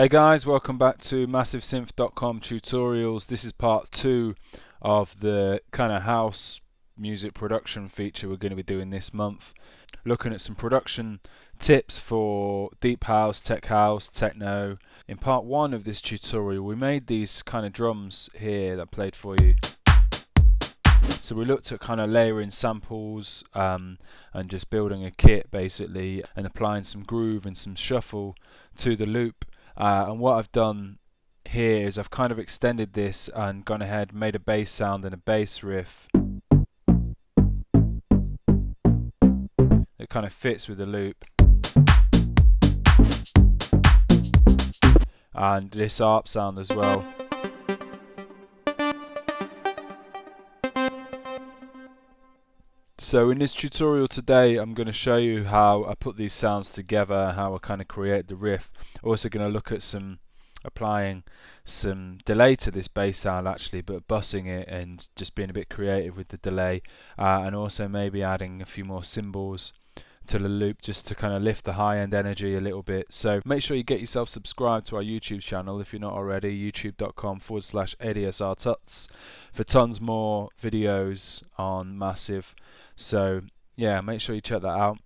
Hey guys, welcome back to MassiveSynth.com tutorials. This is part 2 of the kind of house music production feature we're going to be doing this month. Looking at some production tips for deep house, tech house, techno. In part 1 of this tutorial we made these kind of drums here that I played for you. So we looked at kind of layering samples and just building a kit basically and applying some groove and some shuffle to the loop. And what I've done here is I've kind of extended this and gone ahead, made a bass sound and a bass riff that kind of fits with the loop. And this ARP sound as well. So in this tutorial today I'm going to show you how I put these sounds together, how I kind of create the riff. Also going to look at applying some delay to this bass sound actually, but bussing it and just being a bit creative with the delay, and also maybe adding a few more cymbals to the loop just to kind of lift the high end energy a little bit. So make sure you get yourself subscribed to our YouTube channel if you're not already, youtube.com/ADSR tuts, for tons more videos on Massive. So yeah, make sure you check that out.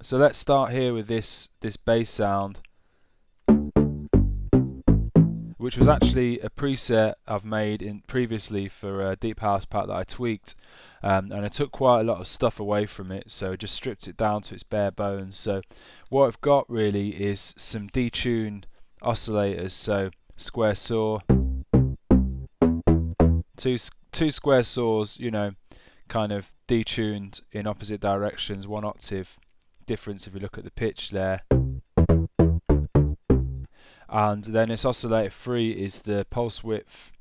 So let's start here with this bass sound, which was actually a preset I've made previously for a deep house pack that I tweaked, and I took quite a lot of stuff away from it, so just stripped it down to its bare bones. So what I've got really is some detuned oscillators, so square saw, two square saws, you know, kind of detuned in opposite directions, 1 octave difference if you look at the pitch there. And then this oscillator 3 is the pulse width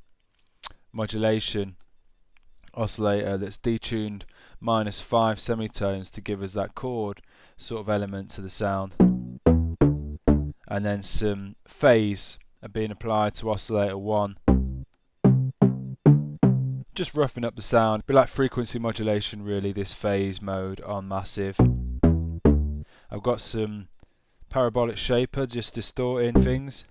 modulation oscillator that's detuned -5 semitones to give us that chord sort of element to the sound. And then some phase are being applied to oscillator 1. Just roughing up the sound, a bit like frequency modulation really, this phase mode on Massive. I've got some parabolic shaper just distorting things.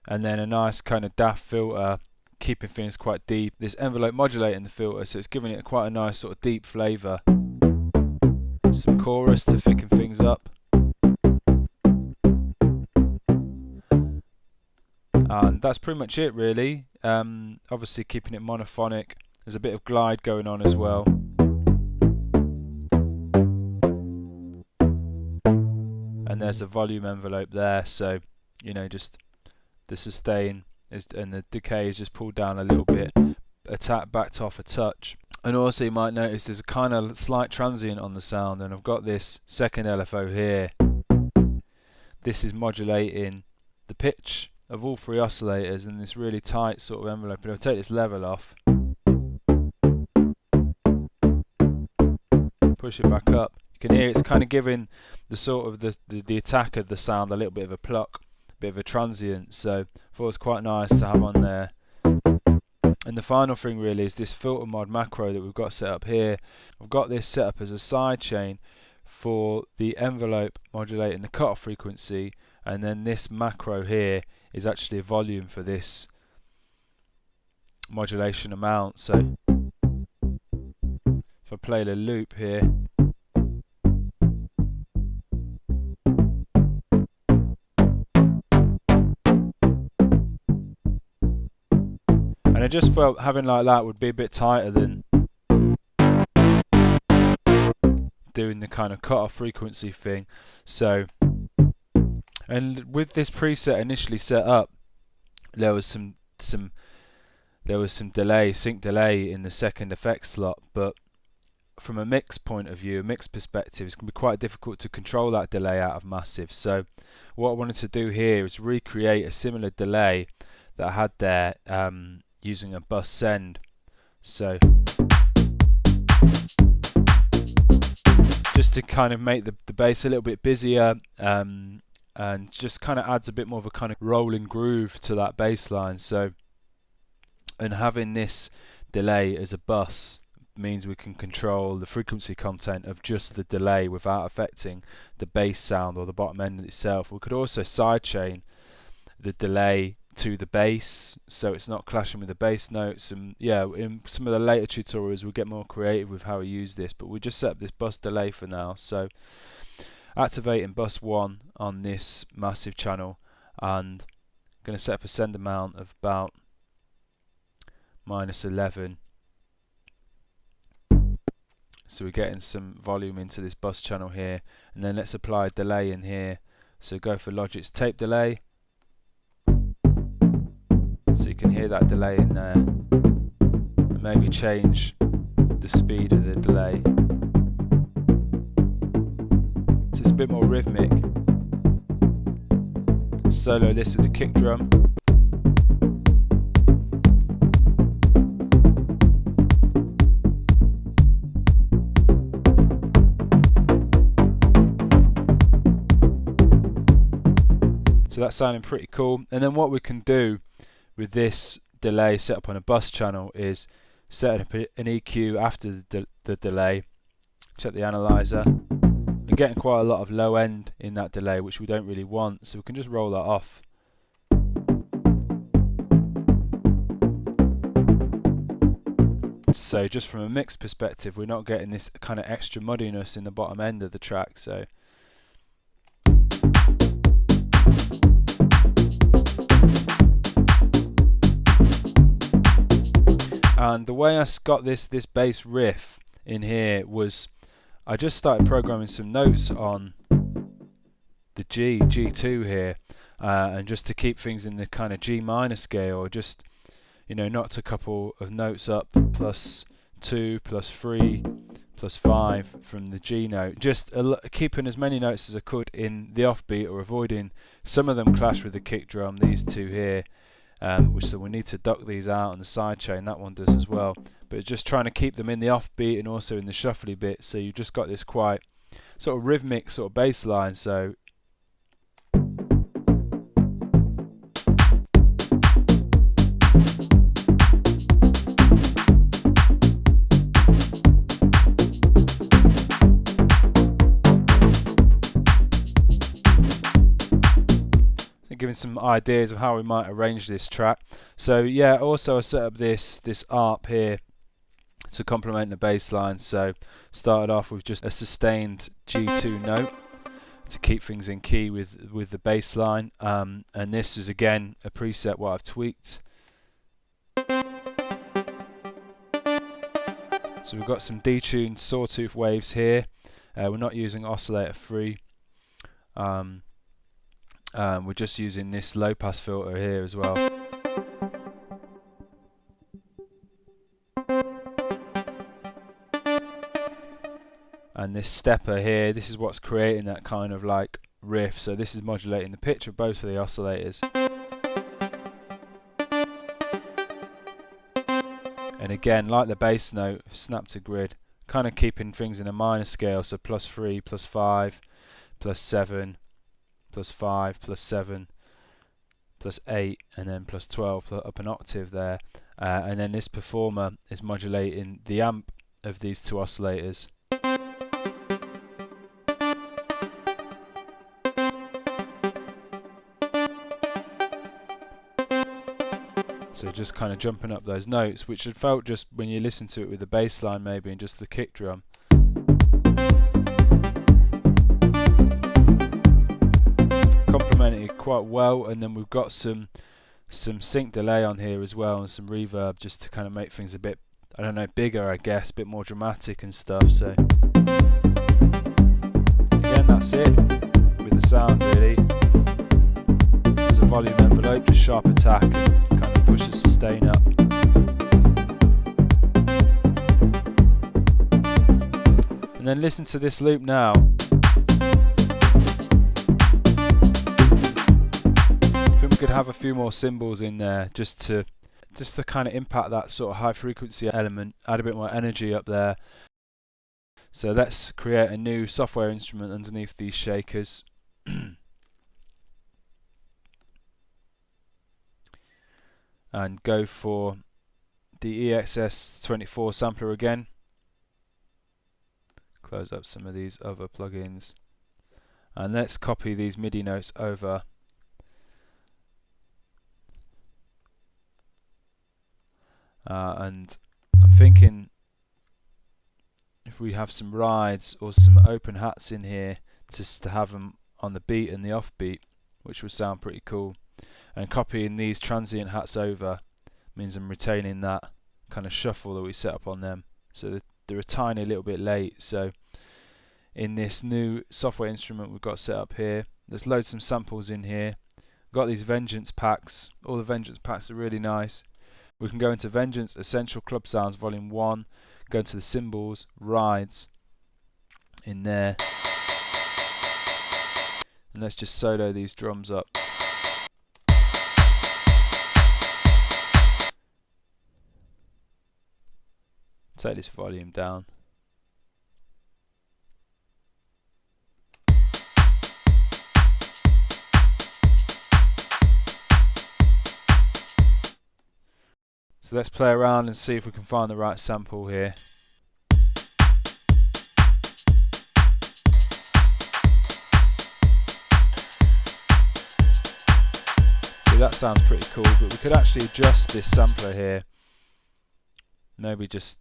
And then a nice kind of DAF filter keeping things quite deep. This envelope modulating the filter, so it's giving it quite a nice sort of deep flavour. Some chorus to thicken things up. And that's pretty much it really. Obviously keeping it monophonic. There's a bit of glide going on as well. And there's a volume envelope there, so you know, just the sustain and the decay is just pulled down a little bit, backed off a touch. And also you might notice there's a kind of slight transient on the sound, and I've got this second LFO here. This is modulating the pitch of all 3 oscillators in this really tight sort of envelope. And I'll take this level off, push it back up. You can hear it's kind of giving the sort of the attack of the sound a little bit of a pluck, a bit of a transient. So I thought it was quite nice to have on there. And the final thing really is this filter mod macro that we've got set up here. I've got this set up as a side chain for the envelope modulating the cutoff frequency, and then this macro here is actually a volume for this modulation amount. So if I play the loop here, and I just felt having like that would be a bit tighter than doing the kind of cutoff frequency thing. So, and with this preset initially set up, there was some delay, sync delay in the second effect slot, but from a mix point of view, a mix perspective, it's going to be quite difficult to control that delay out of Massive. So what I wanted to do here is recreate a similar delay that I had there using a bus send. So just to kind of make the bass a little bit busier, and just kind of adds a bit more of a kind of rolling groove to that bass line. So, and having this delay as a bus means we can control the frequency content of just the delay without affecting the bass sound or the bottom end itself. We could also sidechain the delay to the bass so it's not clashing with the bass notes, and yeah, in some of the later tutorials we'll get more creative with how we use this, but we just set up this bus delay for now. So activating bus 1 on this massive channel, and I'm going to set up a send amount of about -11, so we're getting some volume into this bus channel here. And then let's apply a delay in here, so go for Logic's tape delay, so you can hear that delay in there, and maybe change the speed of the delay so it's a bit more rhythmic. Solo this with the kick drum. So that's sounding pretty cool. And then what we can do with this delay set up on a bus channel is set up an EQ after the delay. Check the analyzer. We're getting quite a lot of low end in that delay, which we don't really want, so we can just roll that off. So just from a mix perspective, we're not getting this kind of extra muddiness in the bottom end of the track. So and the way I got this bass riff in here was I just started programming some notes on the G2 here, and just to keep things in the kind of G minor scale, or just, you know, knocked a couple of notes up, +2, +3, +5 from the G note, just keeping as many notes as I could in the offbeat, or avoiding some of them clash with the kick drum, these two here, which so we need to duck these out on the side chain, that one does as well, but just trying to keep them in the offbeat and also in the shuffly bit, so you've just got this quite sort of rhythmic sort of bass line. So giving some ideas of how we might arrange this track. So yeah, also I set up this ARP here to complement the bass line. So started off with just a sustained G2 note to keep things in key with the bass line, and this is again a preset what I've tweaked. So we've got some detuned sawtooth waves here. We're not using oscillator 3. We're just using this low pass filter here as well. And this stepper here, this is what's creating that kind of like riff. So this is modulating the pitch of both of the oscillators. And again, like the bass note, snap to grid, kind of keeping things in a minor scale. So +3, +5, +7. +5, +7, +8, and then +12, up an octave there, and then this performer is modulating the amp of these two oscillators. So just kind of jumping up those notes, which had felt just when you listen to it with the bass line maybe and just the kick drum. Complemented it quite well, and then we've got some sync delay on here as well, and some reverb just to kind of make things a bit, I don't know, bigger, I guess, a bit more dramatic and stuff. So again, that's it with the sound really. There's a volume envelope, just sharp attack and kind of pushes sustain up. And then listen to this loop now. Could have a few more cymbals in there just to kind of impact that sort of high frequency element, add a bit more energy up there. So let's create a new software instrument underneath these shakers. And go for the EXS24 sampler again. close up some of these other plugins, and let's copy these MIDI notes over. And I'm thinking if we have some rides or some open hats in here, just to have them on the beat and the offbeat, which would sound pretty cool. And copying these transient hats over means I'm retaining that kind of shuffle that we set up on them. So they're a tiny little bit late. So in this new software instrument we've got set up here, there's loads of some samples in here. We've got these Vengeance packs. All the Vengeance packs are really nice. We can go into Vengeance, Essential Club Sounds Volume 1, go into the cymbals, rides in there, and let's just solo these drums up. Take this volume down. So let's play around and see if we can find the right sample here. So that sounds pretty cool, but we could actually adjust this sampler here. Maybe just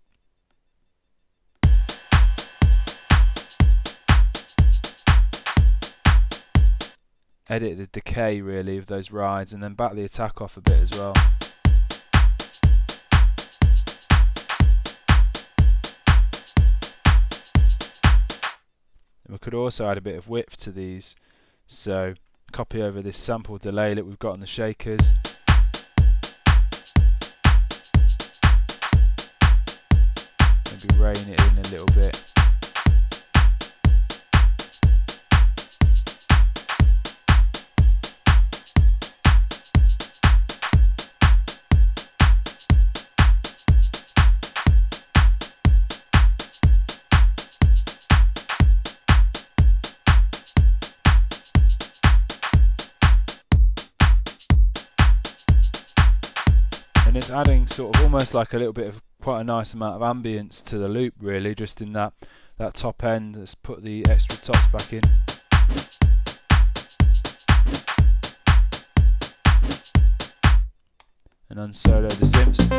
edit the decay really of those rides, and then back the attack off a bit as well. We could also add a bit of width to these, so copy over this sample delay that we've got on the shakers. Maybe rein it in a little bit. And it's adding sort of almost like a little bit of quite a nice amount of ambience to the loop really, just in that top end. Let's put the extra tops back in. And unsolo the synths.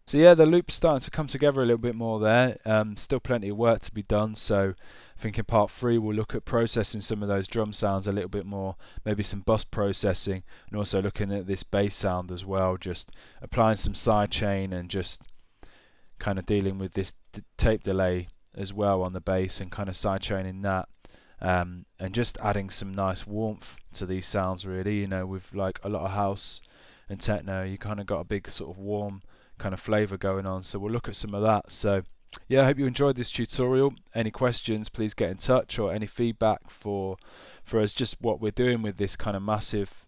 So yeah, the loop's starting to come together a little bit more there. Still plenty of work to be done, so I think in part 3 we'll look at processing some of those drum sounds a little bit more, maybe some bus processing, and also looking at this bass sound as well, just applying some sidechain and just kind of dealing with this tape delay as well on the bass and kind of sidechaining that, and just adding some nice warmth to these sounds really. You know, with like a lot of house and techno, you kind of got a big sort of warm kind of flavor going on, so we'll look at some of that. So yeah, I hope you enjoyed this tutorial. Any questions, please get in touch, or any feedback for us, just what we're doing with this kind of massive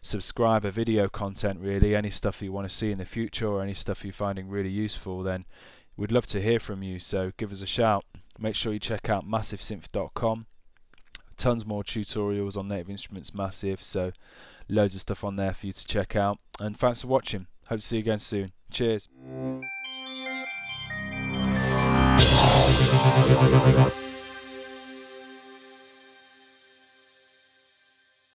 subscriber video content really. Any stuff you want to see in the future, or any stuff you're finding really useful, then we'd love to hear from you, so give us a shout. Make sure you check out massivesynth.com. Tons more tutorials on Native Instruments Massive, so loads of stuff on there for you to check out. And thanks for watching. Hope to see you again soon. Cheers.